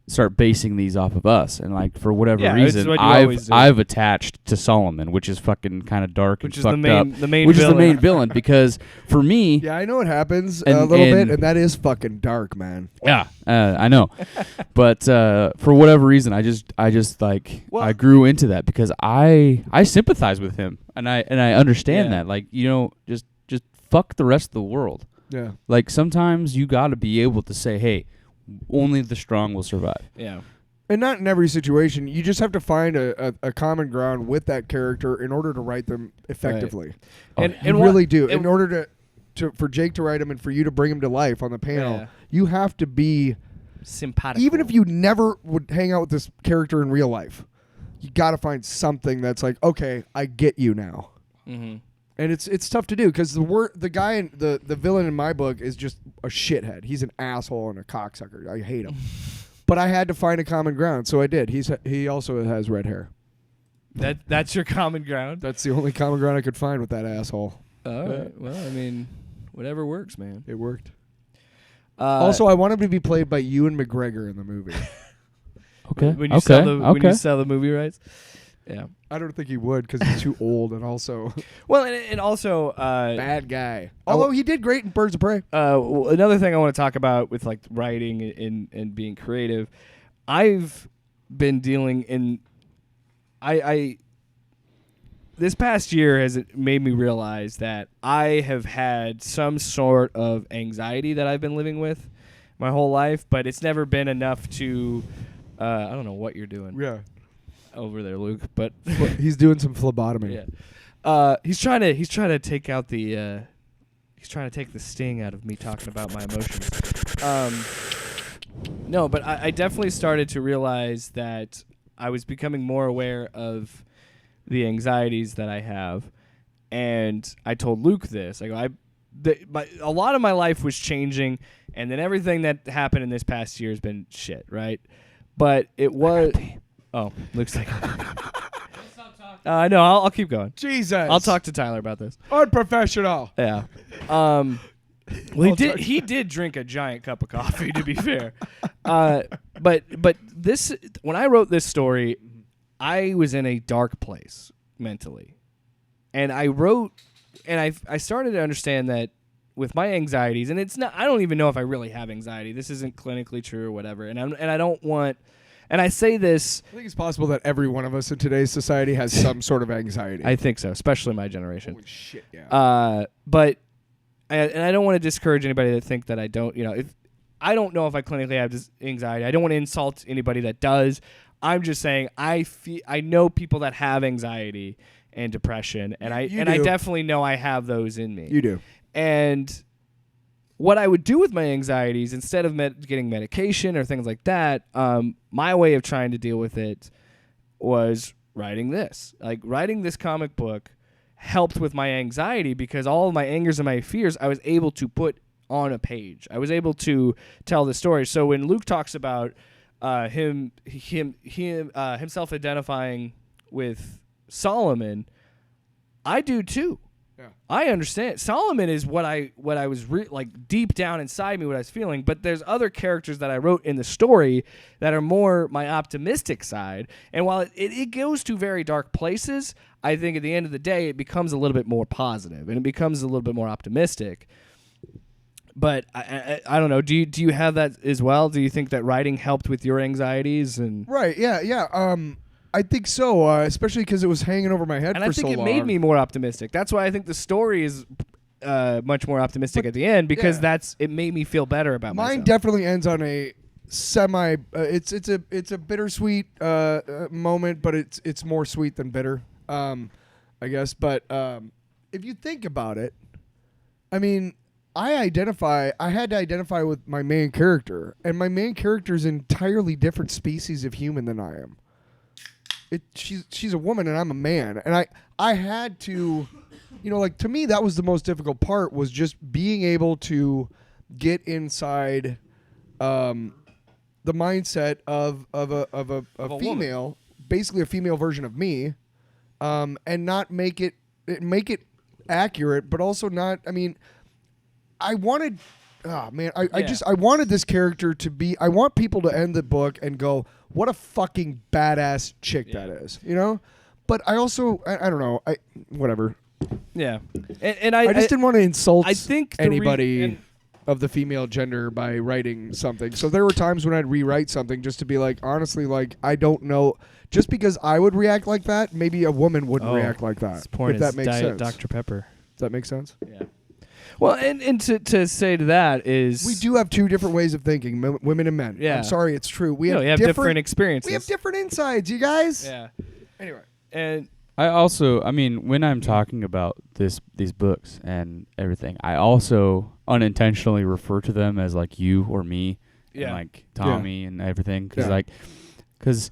start basing these off of us, and like for whatever reason I've attached to Solomon, which is fucking kind of dark, which and fucked up, the main which villain. is the main villain, because for me, yeah, I know it happens a little bit, and that is fucking dark, man. Yeah, I know, but for whatever reason, I just like I grew into that because I sympathize with him, and I understand that, like, you know, just fuck the rest of the world. Yeah. Like, sometimes you got to be able to say, hey, only the strong will survive. Yeah. And not in every situation. You just have to find a common ground with that character in order to write them effectively. Right. And really do. In order for Jake to write him and for you to bring him to life on the panel, you have to be sympathetic. Even if you never would hang out with this character in real life, you got to find something that's like, okay, I get you now. Mm-hmm. And it's tough to do because the guy in the villain in my book is just a shithead. He's an asshole and a cocksucker. I hate him. But I had to find a common ground, so I did. He also has red hair. That's your common ground? That's the only common ground I could find with that asshole. All right. Well, I mean, whatever works, man. It worked. Also, I want him to be played by Ewan McGregor in the movie. Okay. When you sell the movie rights. Yeah. I don't think he would because he's too old and also... Well, and also... bad guy. Although he did great in Birds of Prey. Another thing I want to talk about with like writing and being creative, I've been dealing in... This past year has made me realize that I have had some sort of anxiety that I've been living with my whole life, but it's never been enough to... I don't know what you're doing. Yeah. Over there, Luke, but he's doing some phlebotomy. Yeah, he's trying to take out the he's trying to take the sting out of me talking about my emotions. No, but I definitely started to realize that I was becoming more aware of the anxieties that I have, and I told Luke this. I go, a lot of my life was changing, and then everything that happened in this past year has been shit, right? But it was. Oh, looks like. No, I'll keep going. Jesus. I'll talk to Tyler about this. Unprofessional. Yeah. Well, he did drink a giant cup of coffee, to be fair. But this, when I wrote this story, I was in a dark place mentally, and I wrote, and I started to understand that with my anxieties, and it's not. I don't even know if I really have anxiety. This isn't clinically true or whatever, and I don't want. And I say this... I think it's possible that every one of us in today's society has some sort of anxiety. I think so, especially my generation. Holy shit, yeah. But I don't want to discourage anybody that think that I don't, if I don't know if I clinically have this anxiety. I don't want to insult anybody that does. I'm just saying I know people that have anxiety and depression, and I definitely know I have those in me. You do. And what I would do with my anxieties, instead of getting medication or things like that, my way of trying to deal with it was writing this. Like, writing this comic book helped with my anxiety because all of my angers and my fears I was able to put on a page. I was able to tell the story. So when Luke talks about himself identifying with Solomon, I do too. Yeah. I understand. Solomon is what I was like deep down inside me, what I was feeling. But there's other characters that I wrote in the story that are more my optimistic side. And while it goes to very dark places, I think at the end of the day it becomes a little bit more positive and it becomes a little bit more optimistic. But I don't know. Do you have that as well? Do you think that writing helped with your anxieties and Right. Yeah. I think so, especially because it was hanging over my head and for I think so it long. made me more optimistic. That's why I think the story is much more optimistic at the end because it made me feel better about Mine myself. definitely ends on a semi. It's a bittersweet moment, but it's more sweet than bitter, I guess. But if you think about it, I mean, I had to identify with my main character, and my main character is an entirely different species of human than I am. She's a woman and I'm a man, and I had to, like, to me that was the most difficult part, was just being able to get inside the mindset of a female woman. Basically a female version of me, and not make it accurate, but also not. I mean, I wanted. Oh man, I wanted this character to be. I want people to end the book and go, "What a fucking badass chick that is," But I also, I don't know, whatever. Yeah, and I just didn't want to insult. I think anybody of the female gender by writing something. So there were times when I'd rewrite something just to be like, honestly, like, I don't know. Just because I would react like that, maybe a woman wouldn't react like that. If that makes Diet sense. Dr. Pepper. Does that make sense? Yeah. Well, and to say to that is we do have two different ways of thinking, women and men. Yeah. I'm sorry, it's true. We you have different experiences. We have different insides, you guys. Yeah. Anyway, and I mean, when I'm talking about these books and everything, I also unintentionally refer to them as like you or me, and like Tommy and everything, because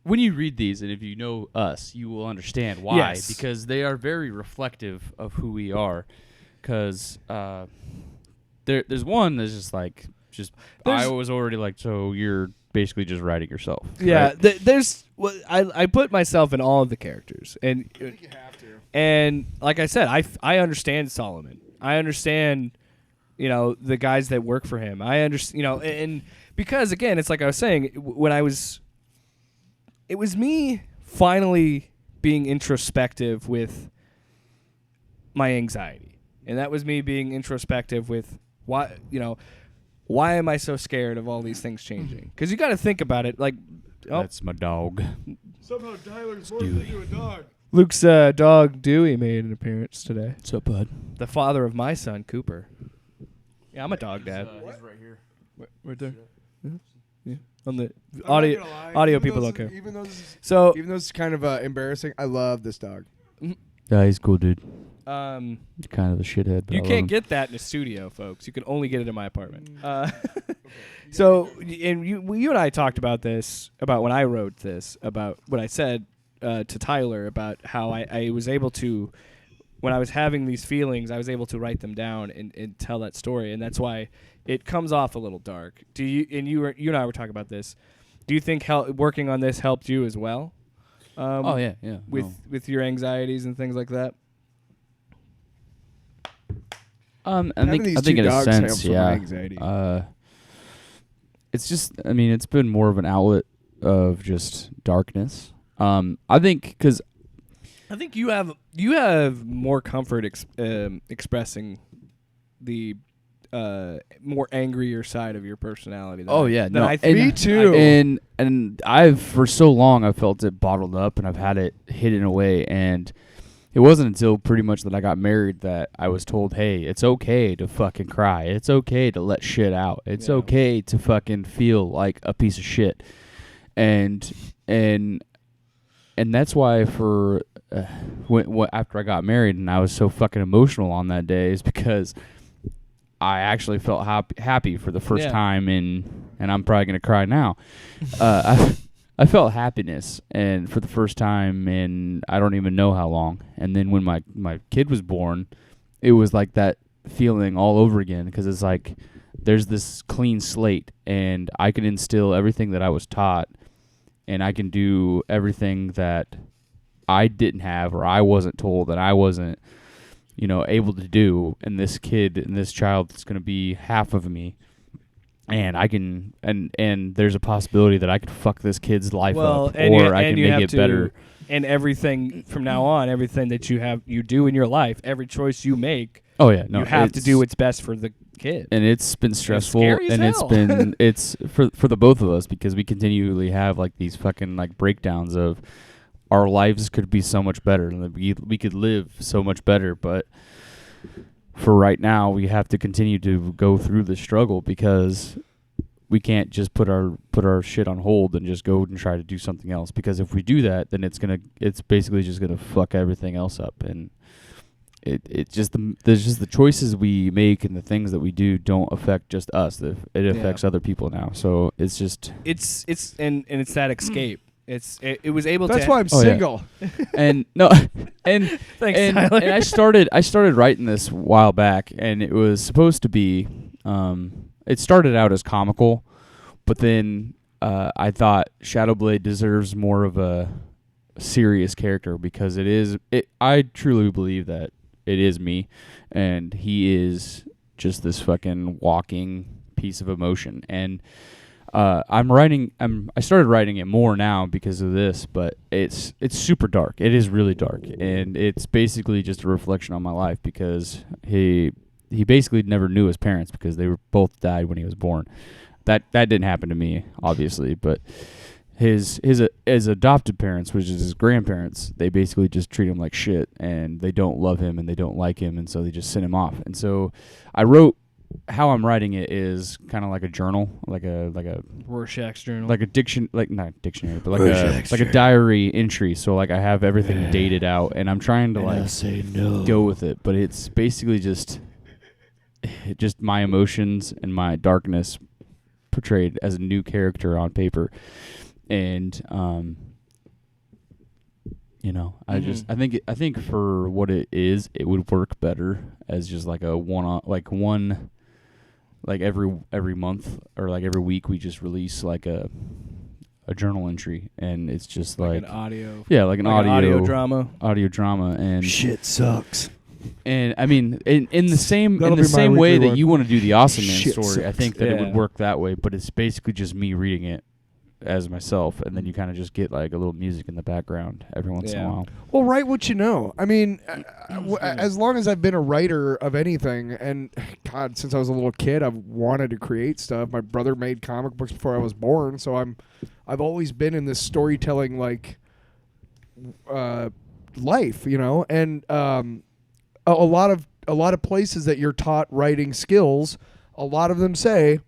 when you read these, and if you know us, you will understand why. Yes. Because they are very reflective of who we are. Because there's one that's just I was already like, so you're basically just writing yourself. Yeah, right? I put myself in all of the characters, and I think you have to. And like I said, I understand Solomon. I understand, the guys that work for him. I understand, and because again, it's like I was saying when it was me finally being introspective with my anxiety. And that was me being introspective with why am I so scared of all these things changing? Because you got to think about it. Like, that's my dog. Somehow Tyler's morphed into a dog. Luke's dog Dewey made an appearance today. What's up, bud? The father of my son Cooper. Yeah, I'm a dog dad. He's right here. Right there. Yeah. On the audio people don't care. Even though this is kind of embarrassing, I love this dog. Yeah, he's cool, dude. Um, He's kind of a shithead. But you can't get that in a studio, folks. You can only get it in my apartment. So, and you and I talked about this, about when I wrote this, about what I said to Tyler about how I was able to, when I was having these feelings, I was able to write them down and tell that story, and that's why it comes off a little dark. Do you? And you and I were talking about this. Do you think working on this helped you as well? Oh yeah. With your anxieties and things like that. I think in a sense, yeah. Anxiety. It's just, I mean, it's been more of an outlet of just darkness. I think because I think you have more comfort expressing the more angrier side of your personality. Me too. And I've for so long I felt it bottled up and I've had it hidden away, and it wasn't until pretty much that I got married that I was told, hey, it's okay to fucking cry. It's okay to let shit out. It's okay to fucking feel like a piece of shit. And that's why for after I got married and I was so fucking emotional on that day is because I actually felt happy for the first time and I'm probably going to cry now. I felt happiness, and for the first time in I don't even know how long. And then when my kid was born, it was like that feeling all over again, because it's like there's this clean slate, and I can instill everything that I was taught, and I can do everything that I didn't have or I wasn't told that I wasn't, able to do. And this kid and this child is going to be half of me. And I can, and there's a possibility that I could fuck this kid's life up, or I can make it better. And everything from now on, everything that you do in your life, every choice you make, you have to do what's best for the kid. And it's been stressful, and it's for the both of us, because we continually have like these fucking like breakdowns of our lives could be so much better, and we could live so much better, but for right now, we have to continue to go through the struggle, because we can't just put our shit on hold and just go and try to do something else. Because if we do that, then it's basically just gonna fuck everything else up. And there's just the choices we make and the things that we do don't affect just us. It affects other people now. So it's just it's that escape. It was able That's to. why I'm single. Yeah. And no, and thanks, and Tyler. I started writing this a while back, and it was supposed to be. It started out as comical, but then I thought Shadowblade deserves more of a serious character, because it is. I truly believe that it is me, and he is just this fucking walking piece of emotion. And I started writing it more now because of this, but it's super dark. It is really dark, and it's basically just a reflection on my life, because he basically never knew his parents, because they were both died when he was born. That didn't happen to me, obviously, but his adopted parents, which is his grandparents, they basically just treat him like shit, and they don't love him and they don't like him, and so they just send him off. And so I wrote. How I'm writing it is kind of like a journal, like a Rorschach's journal, like a not dictionary, but like a diary entry. So like I have everything dated out, and I'm trying to go with it, but it's basically just my emotions and my darkness portrayed as a new character on paper. And I think for what it is, it would work better as just like a one. Like every month or like every week, we just release like a journal entry, and it's just like an audio. Yeah, like an audio drama. Audio drama, and shit sucks. And I mean, in the same way that you want to do the Awesome Man Shit story, sucks. I think that it would work that way. But it's basically just me reading it as myself, and then you kind of just get like a little music in the background every once in a while. Well, write what you know. I mean, as long as I've been a writer of anything, and God, since I was a little kid, I've wanted to create stuff. My brother made comic books before I was born, so I've always been in this storytelling like life, and a lot of places that you're taught writing skills, a lot of them say,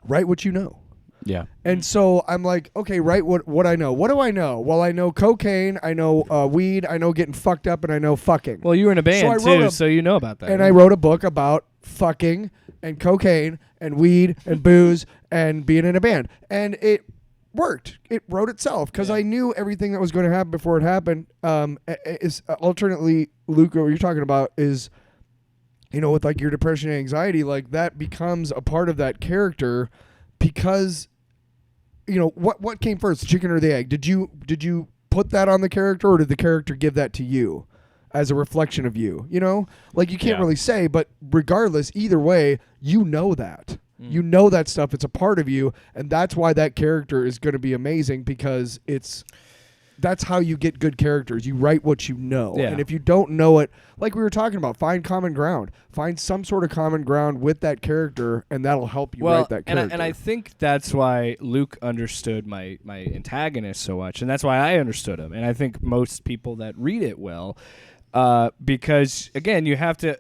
write what you know. Yeah. And so I'm like, okay, write what I know. What do I know? Well, I know cocaine, I know weed, I know getting fucked up, and I know fucking. Well, you were in a band too, so you know about that. And I wrote a book about fucking and cocaine and weed and booze and being in a band. And it worked. It wrote itself, because I knew everything that was going to happen before it happened. Alternately, Luke, what you're talking about is, with like your depression and anxiety, like that becomes a part of that character, because what came first, the chicken or the egg? Did you put that on the character, or did the character give that to you as a reflection of you? Like you can't really say, but regardless, either way, that. You know that stuff. It's a part of you, and that's why that character is going to be amazing, because that's how you get good characters. You write what you know. Yeah. And if you don't know it, like we were talking about, find common ground. Find some sort of common ground with that character, and that'll help you write that character. And I think that's why Luke understood my antagonist so much, and that's why I understood him. And I think most people that read it will, because, again, you have to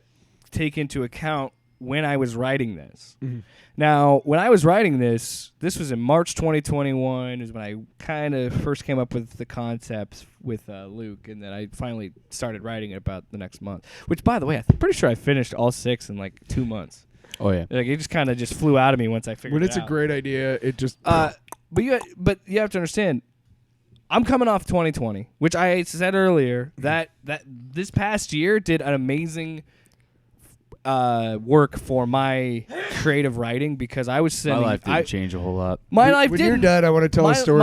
take into account when I was writing this. Mm-hmm. Now, when I was writing this was in March 2021, is when I kind of first came up with the concepts with Luke, and then I finally started writing it about the next month. Which, by the way, I'm pretty sure I finished all 6 in like 2 months. Oh, yeah. Like, it just kind of just flew out of me once I figured it out. When it's a great idea, it just... But you have to understand, I'm coming off 2020, which I said earlier that this past year did an amazing work for my creative writing because I was sending. My life didn't change a whole lot. My life when didn't. When you're done, I want to tell a story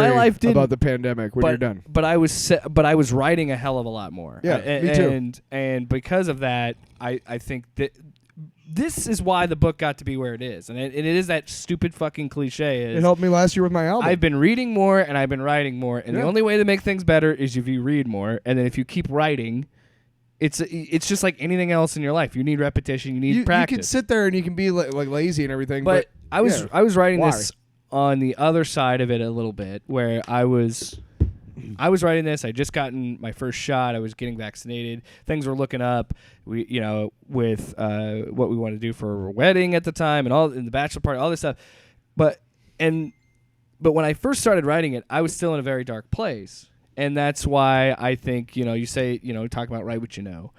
about the pandemic. When you're done, but I was writing a hell of a lot more. Yeah, me too. And because of that, I think that this is why the book got to be where it is, and it is that stupid fucking cliche. It helped me last year with my album. I've been reading more and I've been writing more, and the only way to make things better is if you read more, and then if you keep writing. It's just like anything else in your life. You need repetition. You need practice. You can sit there and you can be like lazy and everything. But I was writing this on the other side of it a little bit, where I was writing this. I just gotten my first shot. I was getting vaccinated. Things were looking up. We with what we wanted to do for a wedding at the time and in the bachelor party, all this stuff. But when I first started writing it, I was still in a very dark place. And that's why I think, you say, talk about write what you know.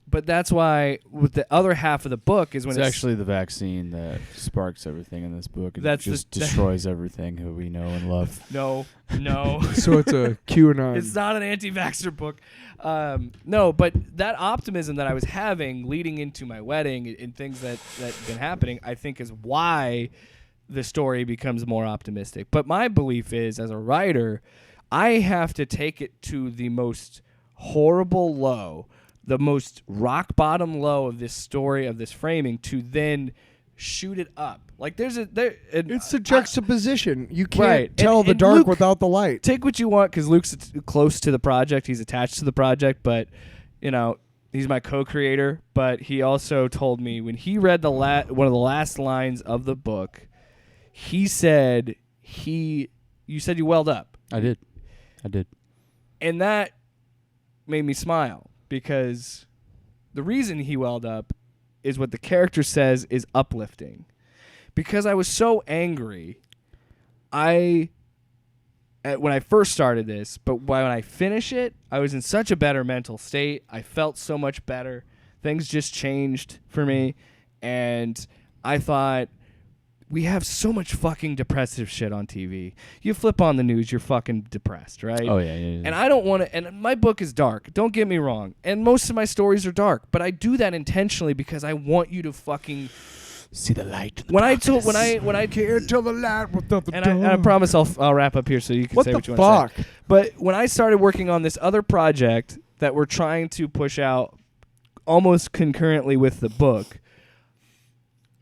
But that's why with the other half of the book is when it's actually the vaccine that sparks everything in this book. And just destroys everything that we know and love. No. So it's a QAnon. It's not an anti-vaxxer book. No, but that optimism that I was having leading into my wedding and things that have been happening, I think is why the story becomes more optimistic. But my belief is, as a writer, I have to take it to the most horrible low, the most rock bottom low of this story, of this framing, to then shoot it up. Like it's a juxtaposition. You can't tell the dark Luke, without the light. Take what you want, because Luke's close to the project. He's attached to the project, but he's my co-creator. But he also told me when he read one of the last lines of the book, he said you said you welled up. I did. And that made me smile, because the reason he welled up is what the character says is uplifting. Because I was so angry, when I first started this, but when I finish it, I was in such a better mental state. I felt so much better. Things just changed for me. And I thought, we have so much fucking depressive shit on TV. You flip on the news, you're fucking depressed, right? Oh, yeah. And I don't want to... And my book is dark. Don't get me wrong. And most of my stories are dark. But I do that intentionally because I want you to fucking... see the light. When I can't tell the light without the dark. And I promise I'll wrap up here so you can say what you want to say. But when I started working on this other project that we're trying to push out almost concurrently with the book...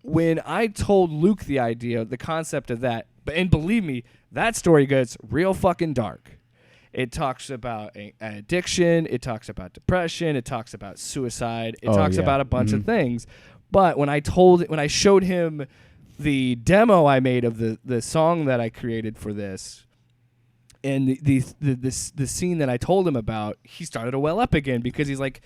When I told Luke the idea, the concept of that, and believe me, that story gets real fucking dark. It talks about addiction. It talks about depression. It talks about suicide. It talks about a bunch of things. But when I showed him the demo I made of the song that I created for this, and the scene that I told him about, he started to well up again, because he's like,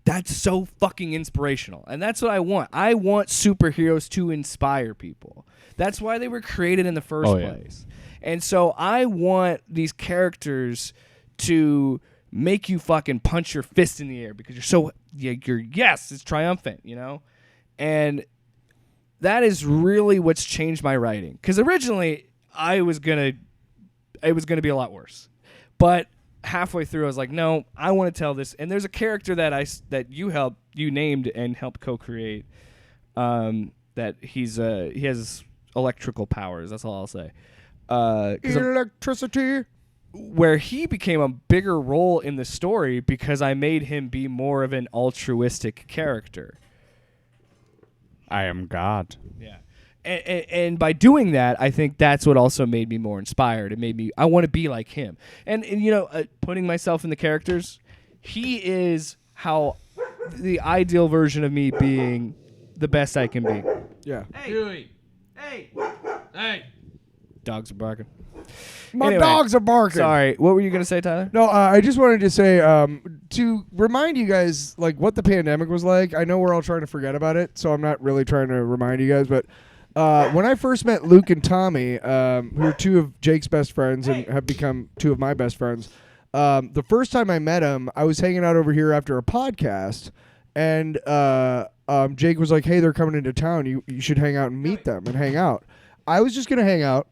that's so fucking inspirational. And that's what I want. I want superheroes to inspire people. That's why they were created in the first place. And so I want these characters to make you fucking punch your fist in the air, because it's triumphant, And that is really what's changed my writing. Because originally it was gonna be a lot worse. But halfway through, I was like, no, I want to tell this. And there's a character that you named and helped co-create. That he has electrical powers. That's all I'll say. Electricity. Where he became a bigger role in the story because I made him be more of an altruistic character. I am God. Yeah. And by doing that, I think that's what also made me more inspired. It made me, I want to be like him. And putting myself in the characters, he is how the ideal version of me being the best I can be. Yeah. Hey. Dewey. Hey. Dogs are barking. My dogs are barking. Sorry. What were you going to say, Tyler? No, I just wanted to say, to remind you guys, like, what the pandemic was like. I know we're all trying to forget about it, so I'm not really trying to remind you guys, but... when I first met Luke and Tommy, who are two of Jake's best friends and have become two of my best friends, the first time I met him, I was hanging out over here after a podcast, and Jake was like, hey, they're coming into town. You should hang out and meet them and hang out. I was just going to hang out,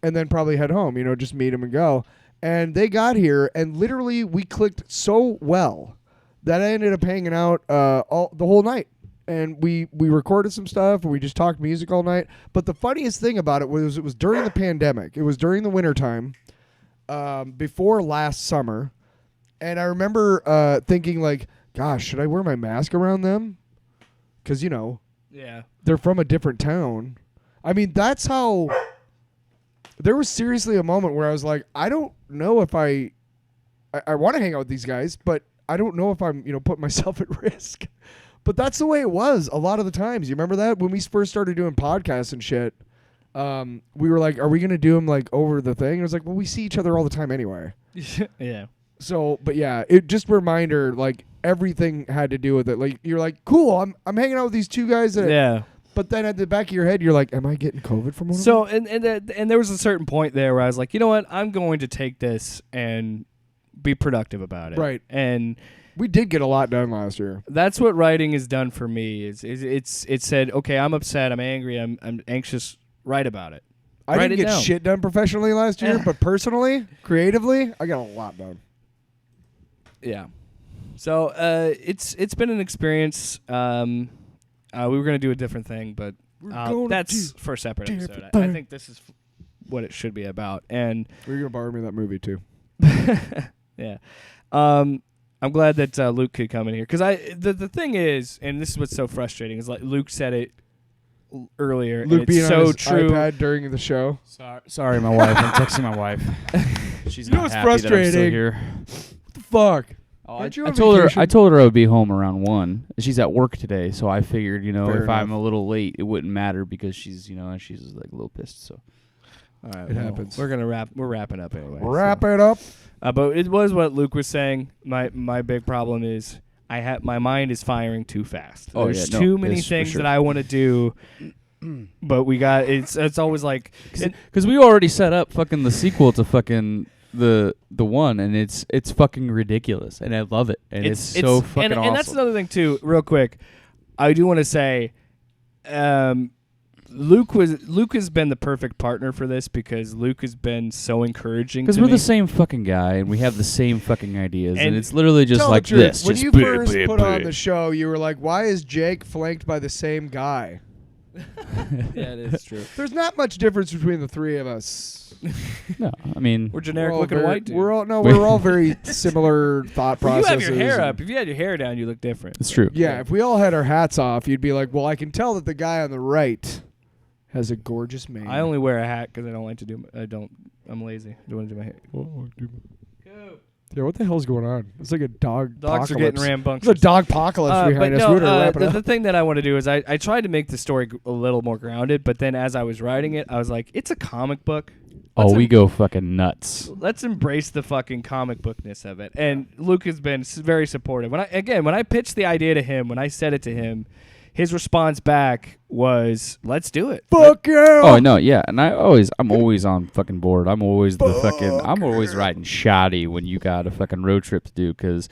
and then probably head home. Just meet them and go. And they got here, and literally we clicked so well that I ended up hanging out the whole night. And we recorded some stuff, and we just talked music all night. But the funniest thing about it was during the pandemic. It was during the wintertime, before last summer. And I remember thinking, like, gosh, should I wear my mask around them? Because, Yeah. they're from a different town. I mean, that's how... There was seriously a moment where I was like, I don't know if I want to hang out with these guys, but I don't know if I'm, putting myself at risk. But that's the way it was a lot of the times. You remember that? When we first started doing podcasts and shit, we were like, are we going to do them, like, over the thing? And it was like, well, we see each other all the time anyway. Yeah. So, but yeah, it just a reminder, like, everything had to do with it. Like, you're like, cool, I'm hanging out with these two guys that... Yeah. But then at the back of your head, you're like, am I getting COVID from one of them? So, and there was a certain point there where I was like, you know what? I'm going to take this and be productive about it. Right. And we did get a lot done last year. that's what writing has done for me. It said, okay, I'm upset, I'm angry, I'm anxious. Write about it. I Write didn't it get down. shit done professionally last year, but personally, creatively, I got a lot done. Yeah. So it's been an experience. We were gonna do a different thing, but that's for a separate episode. I think this is what it should be about. And You're going to borrow me that movie, too. yeah. I'm glad that Luke could come in here because the thing is, and this is what's so frustrating, is like Luke said it earlier. Luke and being it's on so his true. iPad during the show. Sorry, my wife. I'm texting my wife. She's You know not what's happy that I'm still frustrating? here. What the fuck? Oh, Aren't you I on told her. vacation? I told her I would be home around 1. She's at work today, so I figured, Fair if I'm enough. a little late, it wouldn't matter because she's like a little pissed. So All right, It happens. We're wrapping up anyway. Wrap it up. But it was what Luke was saying. My big problem is my mind is firing too fast. Oh, There's yeah, no, too many it's for things sure. that I want to do. But it's always like because we already set up fucking the sequel to fucking the one, and it's fucking ridiculous, and I love it, and it's so fucking awesome. And that's another thing too. Real quick, I do want to say, Luke has been the perfect partner for this because Luke has been so encouraging. Because to we're me. the same fucking guy, and we have the same fucking ideas, and And it's literally just Tell like the truth. this. When just you first put on the show, you were like, why is Jake flanked by the same guy? Yeah, it is true. There's not much difference between the three of us. No, I mean, We're We're generic all looking very- white dudes. We're all very similar thought Well, you processes. have your hair and- up. If you had your hair down, you look different. it's true. Yeah, if we all had our hats off, you'd be like, well, I can tell that the guy on the right has a gorgeous mane. I only wear a hat because I don't like to do. I'm lazy. I don't want to do my hair. Yeah, what the hell's going on? It's like a dog Dogs are getting rambunctious. There's a dog apocalypse behind us. No, We better wrap it the up. thing that I want to do is I tried to make the story a little more grounded, but then as I was writing it, I was like, it's a comic book. Oh, we go fucking nuts. Let's embrace the fucking comic bookness of it. And Luke has been very supportive. When I pitched the idea to him, when I said it to him, his response back was, "Let's do it." Fuck yeah! Oh no, yeah, and I'm always on fucking board. I'm always I'm always riding shoddy when you got a fucking road trip to do because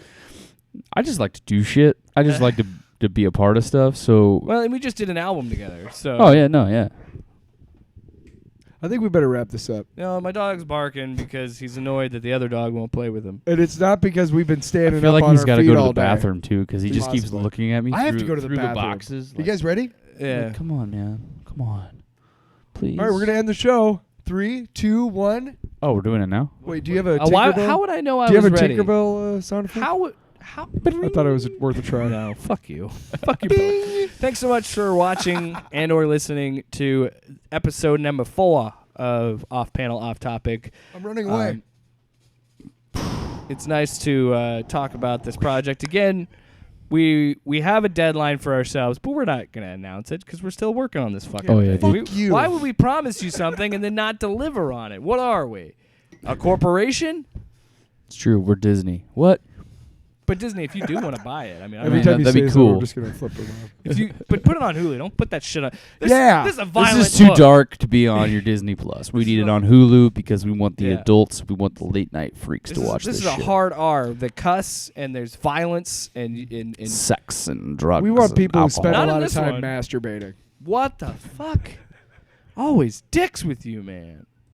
I just like to do shit. I just like to be a part of stuff. So Well, and we just did an album together. So oh yeah, no, yeah. I think we better wrap this up. my dog's barking because he's annoyed that the other dog won't play with him. And it's not because we've been I standing feel up like on he's our got to feet go to all the day. bathroom too because he just keeps Possibly. looking at me. I have to through- go to the through bathroom. boxes. You guys ready? Yeah. Like, come on, man. Come on, please. All right, we're gonna end the show. 3, 2, 1. Oh, we're doing it now. Wait, do you have a Why, Tinkerbell? how would I know I do you was have a ready? Tinkerbell sound effect? How? I thought it was worth a try. No, fuck you. Fuck you both. Thanks so much for watching and or listening to episode number 4 of Off Panel, Off Topic. I'm running away. It's nice to talk about this project again. We have a deadline for ourselves, but we're not going to announce it because we're still working on this fucking Oh, yeah, thing. dude. Fuck you. Why would we promise you something and then not deliver on it? What are we? A corporation? It's true. We're Disney. What? But Disney, if you do want to buy it, I mean, Every mean, time you that'd say be so, cool. we're just gonna flip it around. if you but put it on Hulu. Don't put that shit on. This is a violent This is too book. dark to be on your Disney Plus. We need it on Hulu because we want the Yeah. adults. We want the late night freaks to watch this. This is a shit. hard R. The cuss and there's violence and sex and drugs. We want and people who alcohol. spend Not a in lot of this time one. masturbating. what the fuck? Always dicks with you, man.